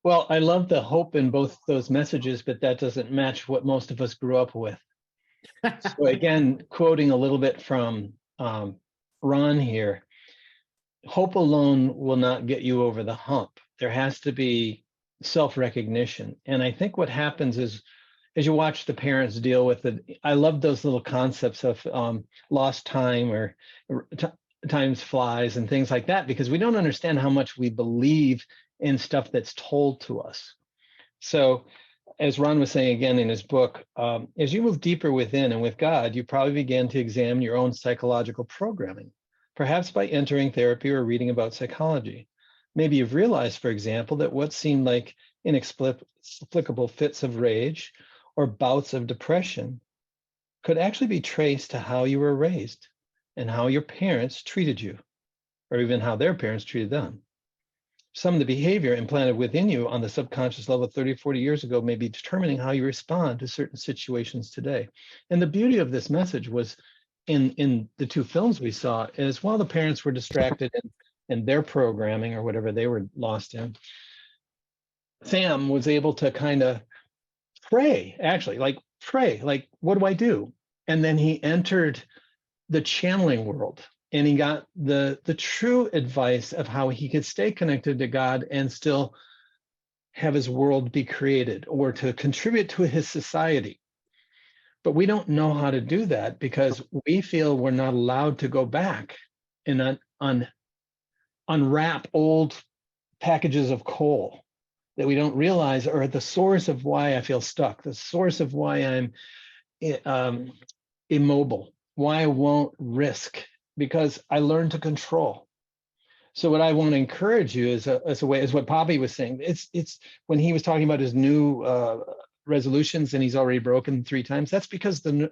Well, I love the hope in both those messages, but that doesn't match what most of us grew up with. So again, quoting a little bit from Ron here, hope alone will not get you over the hump. There has to be self-recognition. And I think what happens is, as you watch the parents deal with it, I love those little concepts of lost time or times flies and things like that, because we don't understand how much we believe in stuff that's told to us. So as Ron was saying again in his book, as you move deeper within and with God, you probably begin to examine your own psychological programming, perhaps by entering therapy or reading about psychology. Maybe you've realized, for example, that what seemed like inexplicable fits of rage or bouts of depression could actually be traced to how you were raised and how your parents treated you, or even how their parents treated them. Some of the behavior implanted within you on the subconscious level 30, 40 years ago may be determining how you respond to certain situations today. And the beauty of this message was in the two films we saw is while the parents were distracted in their programming or whatever they were lost in, Sam was able to kind of pray, actually, like pray, like, what do I do? And then he entered the channeling world and he got the true advice of how he could stay connected to God and still have his world be created or to contribute to his society. But we don't know how to do that because we feel we're not allowed to go back and unwrap old packages of coal that we don't realize are the source of why I feel stuck, the source of why I'm immobile, why I won't risk, because I learned to control. So what I want to encourage you is a way, is what Poppy was saying. It's when he was talking about his new resolutions and he's already broken 3 times. That's because the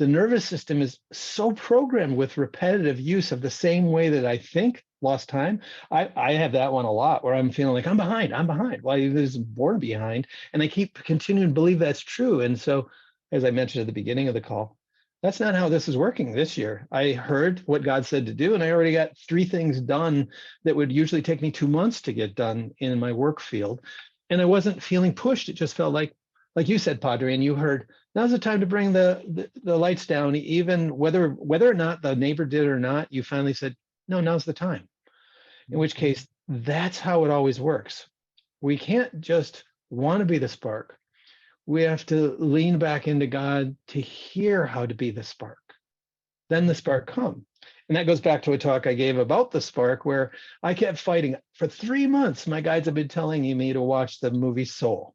nervous system is so programmed with repetitive use of the same way that I think. Lost time. I have that one a lot where I'm feeling like I'm behind. Well, there's born behind, and I keep continuing to believe that's true. And so, as I mentioned at the beginning of the call, that's not how this is working this year. I heard what God said to do, and I already got 3 things done that would usually take me 2 months to get done in my work field. And I wasn't feeling pushed. It just felt like you said, Padre, and you heard, now's the time to bring the lights down, even whether or not the neighbor did or not, you finally said, no, now's the time. In which case, that's how it always works. We can't just want to be the spark. We have to lean back into God to hear how to be the spark. Then the spark comes. And that goes back to a talk I gave about the spark, where I kept fighting. For 3 months, my guides have been telling me to watch the movie Soul.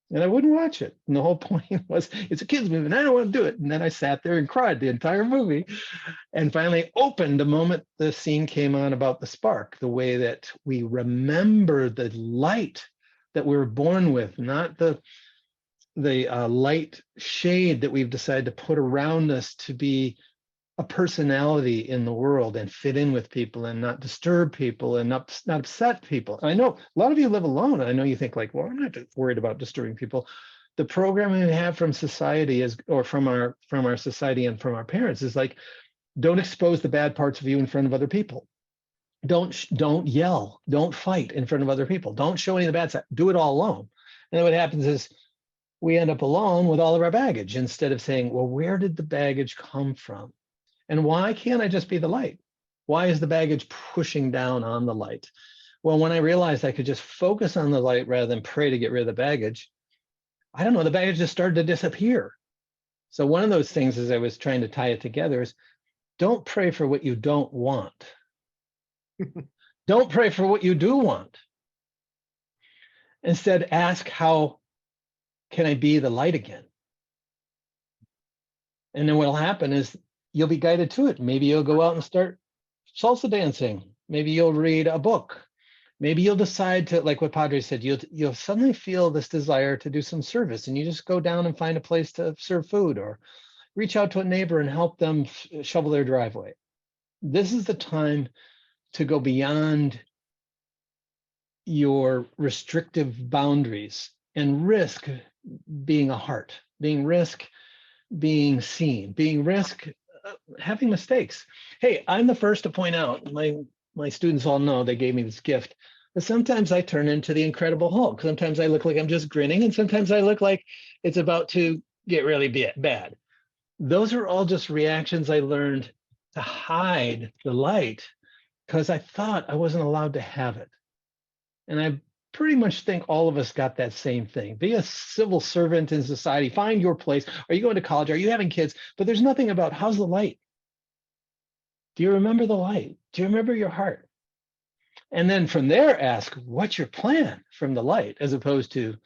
And I wouldn't watch it. And the whole point was, it's a kid's movie and I don't want to do it. And then I sat there and cried the entire movie and finally opened the moment the scene came on about the spark, the way that we remember the light that we were born with, not the light shade that we've decided to put around us to be a personality in the world and fit in with people and not disturb people and not upset people. I know a lot of you live alone. I know you think like, well, I'm not worried about disturbing people. The programming we have from society is, or from our society and from our parents, is like, don't expose the bad parts of you in front of other people. Don't yell. Don't fight in front of other people. Don't show any of the bad side. Do it all alone. And then what happens is we end up alone with all of our baggage instead of saying, well, where did the baggage come from? And why can't I just be the light? Why is the baggage pushing down on the light? Well, when I realized I could just focus on the light rather than pray to get rid of the baggage, I don't know, the baggage just started to disappear. So one of those things, as I was trying to tie it together, is don't pray for what you don't want. Don't pray for what you do want. Instead, ask, how can I be the light again? And then what'll happen is you'll be guided to it. Maybe you'll go out and start salsa dancing. Maybe you'll read a book. Maybe you'll decide to, like what Padre said, you'll suddenly feel this desire to do some service, and you just go down and find a place to serve food or reach out to a neighbor and help them shovel their driveway. This is the time to go beyond your restrictive boundaries and risk being a heart, risk being seen, risk having mistakes. Hey, I'm the first to point out, my students all know, they gave me this gift. Sometimes I turn into the Incredible Hulk. Sometimes I look like I'm just grinning, and sometimes I look like it's about to get really bad. Those are all just reactions I learned to hide the light because I thought I wasn't allowed to have it. And I pretty much think all of us got that same thing. Be a civil servant in society, find your place. Are you going to college? Are you having kids? But there's nothing about how's the light? Do you remember the light? Do you remember your heart? And then from there, ask, what's your plan from the light, as opposed to,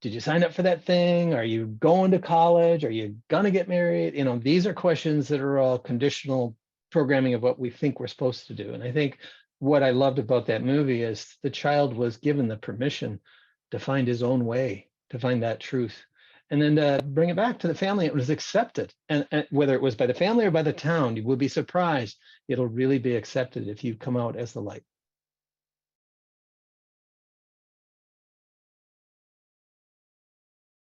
did you sign up for that thing? Are you going to college? Are you going to get married? You know, these are questions that are all conditional programming of what we think we're supposed to do. And I think what I loved about that movie is the child was given the permission to find his own way, to find that truth. And then to bring it back to the family, it was accepted. And whether it was by the family or by the town, you will be surprised. It'll really be accepted if you come out as the light.